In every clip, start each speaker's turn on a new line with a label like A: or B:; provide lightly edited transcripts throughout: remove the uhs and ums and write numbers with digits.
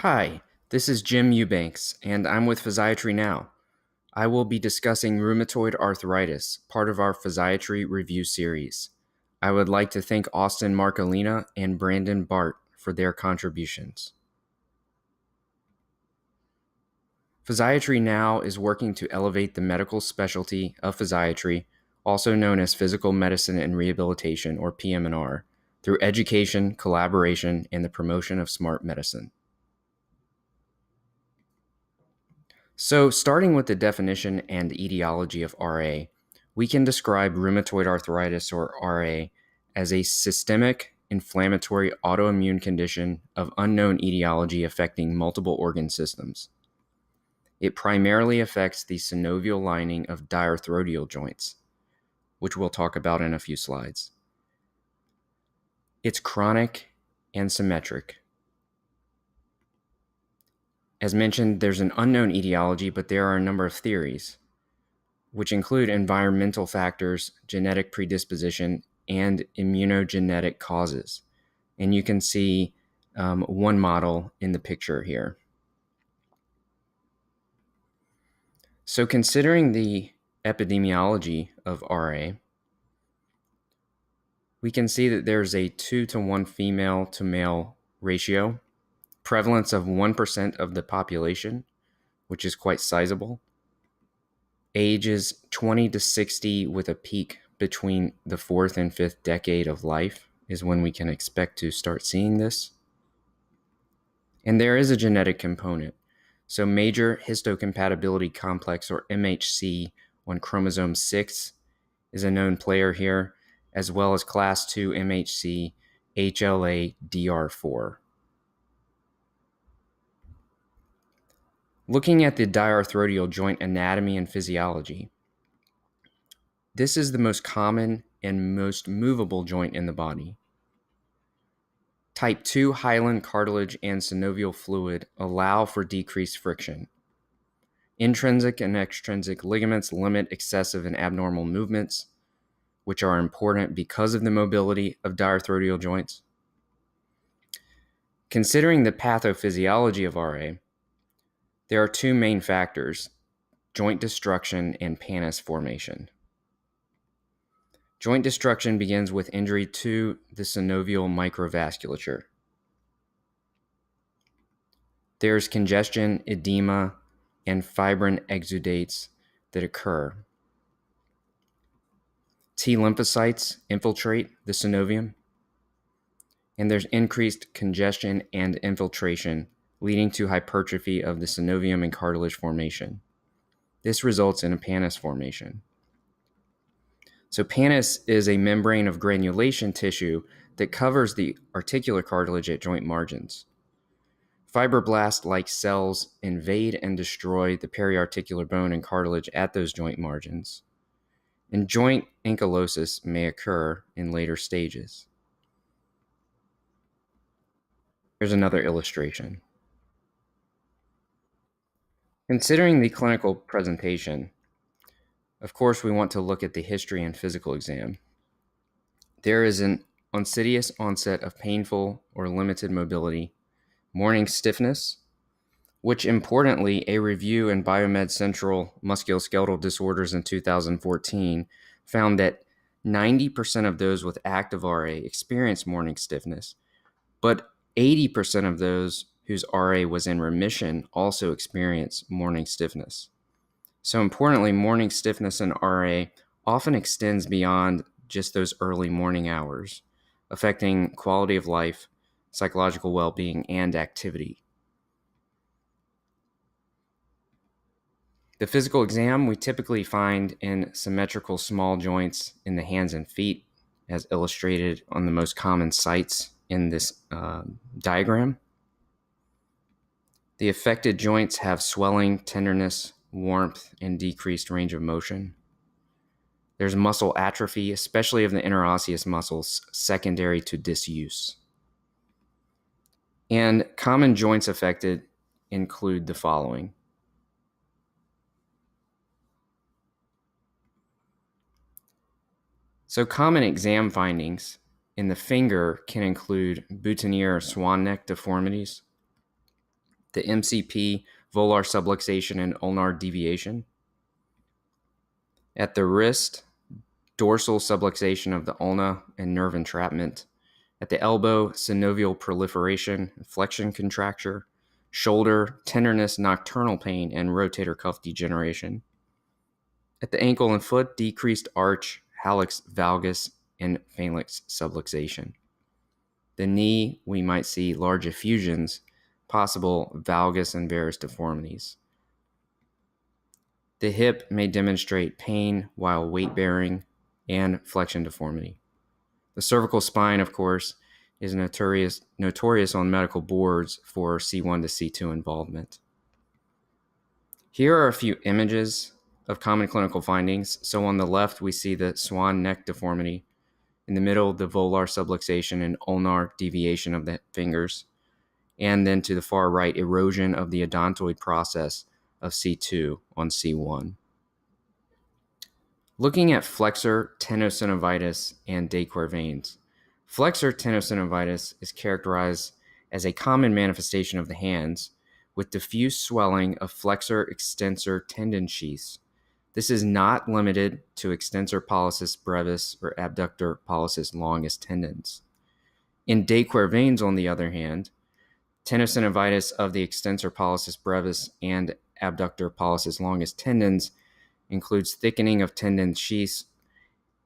A: Hi, this is Jim Eubanks, and I'm with Physiatry Now. I will be discussing rheumatoid arthritis, part of our Physiatry review series. I would like to thank Austin Marcolina and Brandon Bart for their contributions. Physiatry Now is working to elevate the medical specialty of physiatry, also known as physical medicine and rehabilitation, or PM&R, through education, collaboration, and the promotion of smart medicine. So, starting with the definition and etiology of RA, we can describe rheumatoid arthritis, or RA, as a systemic inflammatory autoimmune condition of unknown etiology affecting multiple organ systems. It primarily affects the synovial lining of diarthrodial joints, which we'll talk about in a few slides. It's chronic and symmetric. As mentioned, there's an unknown etiology, but there are a number of theories, which include environmental factors, genetic predisposition, and immunogenetic causes. And you can see one model in the picture here. So considering the epidemiology of RA, we can see that there's a 2-to-1 female to male ratio, prevalence of 1% of the population, which is quite sizable. Age is 20 to 60 with a peak between the 4th and 5th decade of life is when we can expect to start seeing this. And there is a genetic component. So major histocompatibility complex, or MHC, on chromosome 6 is a known player here, as well as class 2 MHC HLA-DR4. Looking at the diarthrodial joint anatomy and physiology, this is the most common and most movable joint in the body. Type 2 hyaline cartilage and synovial fluid allow for decreased friction. Intrinsic and extrinsic ligaments limit excessive and abnormal movements, which are important because of the mobility of diarthrodial joints. Considering the pathophysiology of RA, there are two main factors: joint destruction and pannus formation. Joint destruction begins with injury to the synovial microvasculature. There's congestion, edema, and fibrin exudates that occur. T lymphocytes infiltrate the synovium, and there's increased congestion and infiltration, leading to hypertrophy of the synovium and cartilage formation. This results in a pannus formation. So pannus is a membrane of granulation tissue that covers the articular cartilage at joint margins. Fibroblast-like cells invade and destroy the periarticular bone and cartilage at those joint margins, and joint ankylosis may occur in later stages. Here's another illustration. Considering the clinical presentation, of course, we want to look at the history and physical exam. There is an insidious onset of painful or limited mobility, morning stiffness, which importantly, a review in Biomed Central Musculoskeletal Disorders in 2014 found that 90% of those with active RA experience morning stiffness, but 80% of those whose RA was in remission also experience morning stiffness. So importantly, morning stiffness in RA often extends beyond just those early morning hours, affecting quality of life, psychological well-being, and activity. The physical exam we typically find in symmetrical small joints in the hands and feet, as illustrated on the most common sites in this diagram. The affected joints have swelling, tenderness, warmth, and decreased range of motion. There's muscle atrophy, especially of the interosseous muscles, secondary to disuse. And common joints affected include the following: so common exam findings in the finger can include boutonniere or swan neck deformities, the MCP, volar subluxation and ulnar deviation. At the wrist, dorsal subluxation of the ulna and nerve entrapment. At the elbow, synovial proliferation, flexion contracture. Shoulder, tenderness, nocturnal pain, and rotator cuff degeneration. At the ankle and foot, decreased arch, hallux valgus, and phalanx subluxation. The knee, we might see large effusions, possible valgus and varus deformities. The hip may demonstrate pain while weight bearing and flexion deformity. The cervical spine, of course, is notorious on medical boards for C1 to C2 involvement. Here are a few images of common clinical findings. So on the left, we see the swan neck deformity. In the middle, the volar subluxation and ulnar deviation of the fingers. And then to the far right, erosion of the odontoid process of C2 on C1. Looking at flexor tenosynovitis and de Quervain's. Flexor tenosynovitis is characterized as a common manifestation of the hands with diffuse swelling of flexor extensor tendon sheaths. This is not limited to extensor pollicis brevis or abductor pollicis longus tendons. In de Quervain's, on the other hand, tenosynovitis of the extensor pollicis brevis and abductor pollicis longus tendons includes thickening of tendon sheaths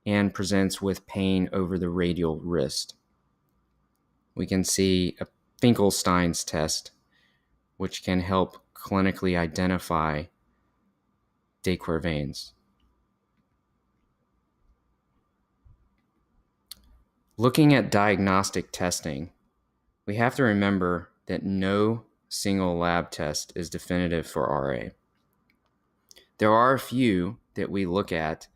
A: and presents with pain over the radial wrist. We can see a Finkelstein's test, which can help clinically identify de Quervain's. Looking at diagnostic testing, we have to remember that no single lab test is definitive for RA. There are a few that we look at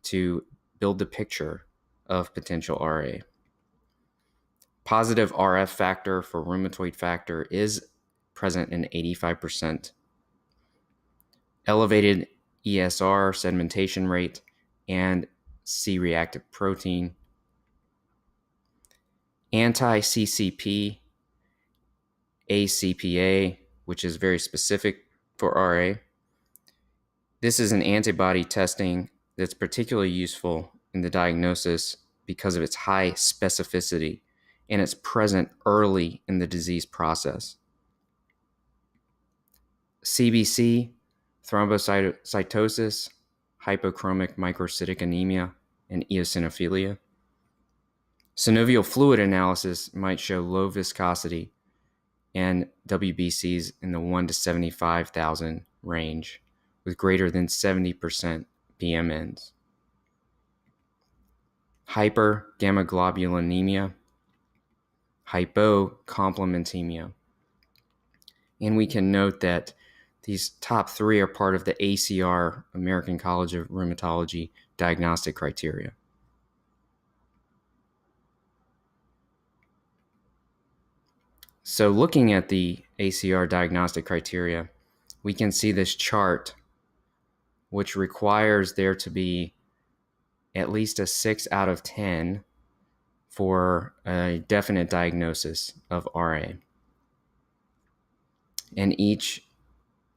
A: to build the picture of potential RA. Positive RF factor for rheumatoid factor is present in 85%. Elevated ESR sedimentation rate and C-reactive protein. Anti-CCP, ACPA, which is very specific for RA. This is an antibody testing that's particularly useful in the diagnosis because of its high specificity and it's present early in the disease process. CBC, thrombocytosis, hypochromic microcytic anemia, and eosinophilia. Synovial fluid analysis might show low viscosity and WBCs in the 1 to 75,000 range with greater than 70% BMNs. Hypergammaglobulinemia, hypocomplementemia. And we can note that these top three are part of the ACR, American College of Rheumatology, diagnostic criteria. So looking at the ACR diagnostic criteria, we can see this chart, which requires there to be at least a 6 out of 10 for a definite diagnosis of RA. And each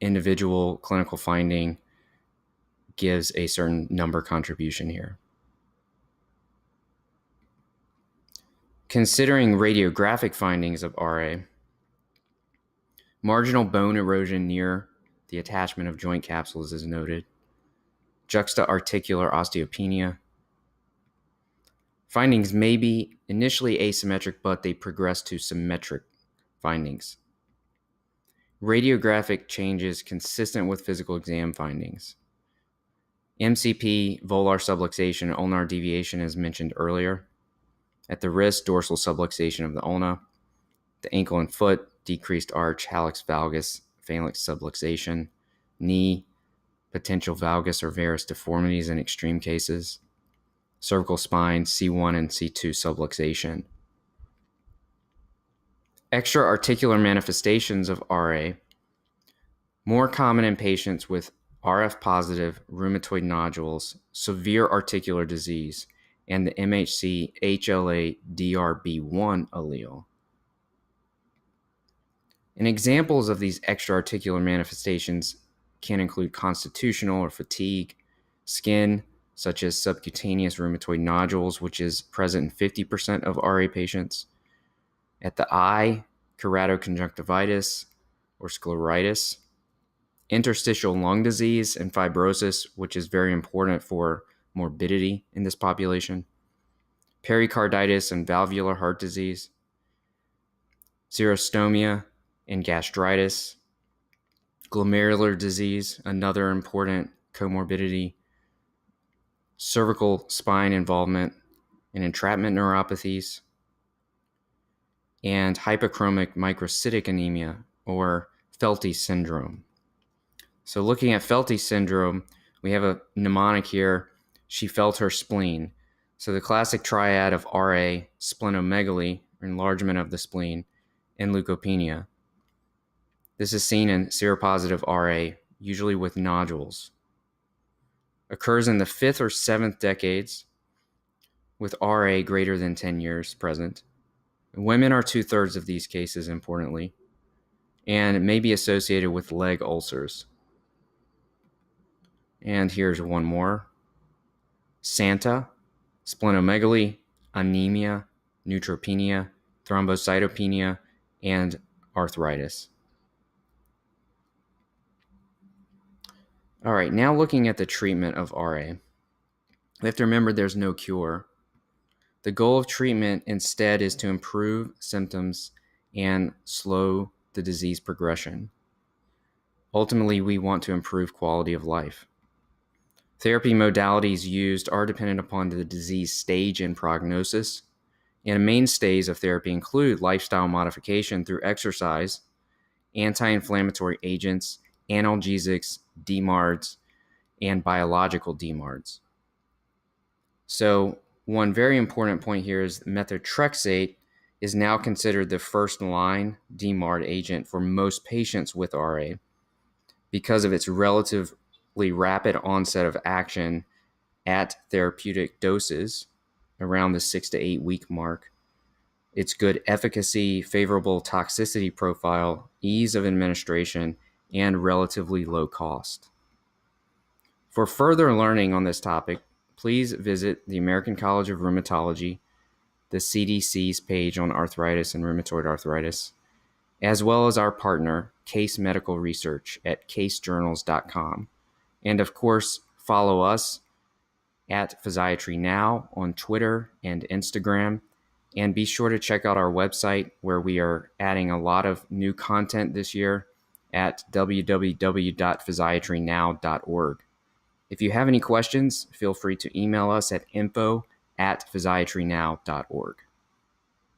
A: individual clinical finding gives a certain number contribution here. Considering radiographic findings of RA, marginal bone erosion near the attachment of joint capsules is noted. Juxta-articular osteopenia. Findings may be initially asymmetric, but they progress to symmetric findings. Radiographic changes consistent with physical exam findings. MCP, volar subluxation, and ulnar deviation as mentioned earlier. At the wrist, dorsal subluxation of the ulna. The ankle and foot, decreased arch, hallux valgus, phalanx subluxation. Knee, potential valgus or varus deformities in extreme cases. Cervical spine, C1 and C2 subluxation. Extra-articular manifestations of RA, more common in patients with RF-positive rheumatoid nodules, severe articular disease, and the MHC HLA-DRB1 allele. And examples of these extra-articular manifestations can include constitutional or fatigue, skin, such as subcutaneous rheumatoid nodules, which is present in 50% of RA patients. At the eye, keratoconjunctivitis or scleritis. Interstitial lung disease and fibrosis, which is very important for morbidity in this population. Pericarditis and valvular heart disease. Xerostomia and gastritis. Glomerular disease, another important comorbidity. Cervical spine involvement and entrapment neuropathies. And hypochromic microcytic anemia, or Felty syndrome. So looking at Felty syndrome, we have a mnemonic here. She felt her spleen. So the classic triad of RA, splenomegaly, enlargement of the spleen, and leukopenia. This is seen in seropositive RA, usually with nodules. Occurs in the 5th or 7th decades, with RA greater than 10 years present. Women are 2/3 of these cases, importantly, and it may be associated with leg ulcers. And here's one more. Santa, splenomegaly, anemia, neutropenia, thrombocytopenia, and arthritis. All right, now looking at the treatment of RA. We have to remember there's no cure. The goal of treatment instead is to improve symptoms and slow the disease progression. Ultimately, we want to improve quality of life. Therapy modalities used are dependent upon the disease stage and prognosis, and mainstays of therapy include lifestyle modification through exercise, anti-inflammatory agents, analgesics, DMARDs, and biological DMARDs. So one very important point here is methotrexate is now considered the first-line DMARD agent for most patients with RA because of its relatively rapid onset of action at therapeutic doses around the 6 to 8 week mark, its good efficacy, favorable toxicity profile, ease of administration, and relatively low cost. For further learning on this topic, please visit the American College of Rheumatology, the CDC's page on arthritis and rheumatoid arthritis, as well as our partner, Case Medical Research at casejournals.com. And of course, follow us at Physiatry Now on Twitter and Instagram. And be sure to check out our website where we are adding a lot of new content this year at www.physiatrynow.org. If you have any questions, feel free to email us at info@physiatrynow.org.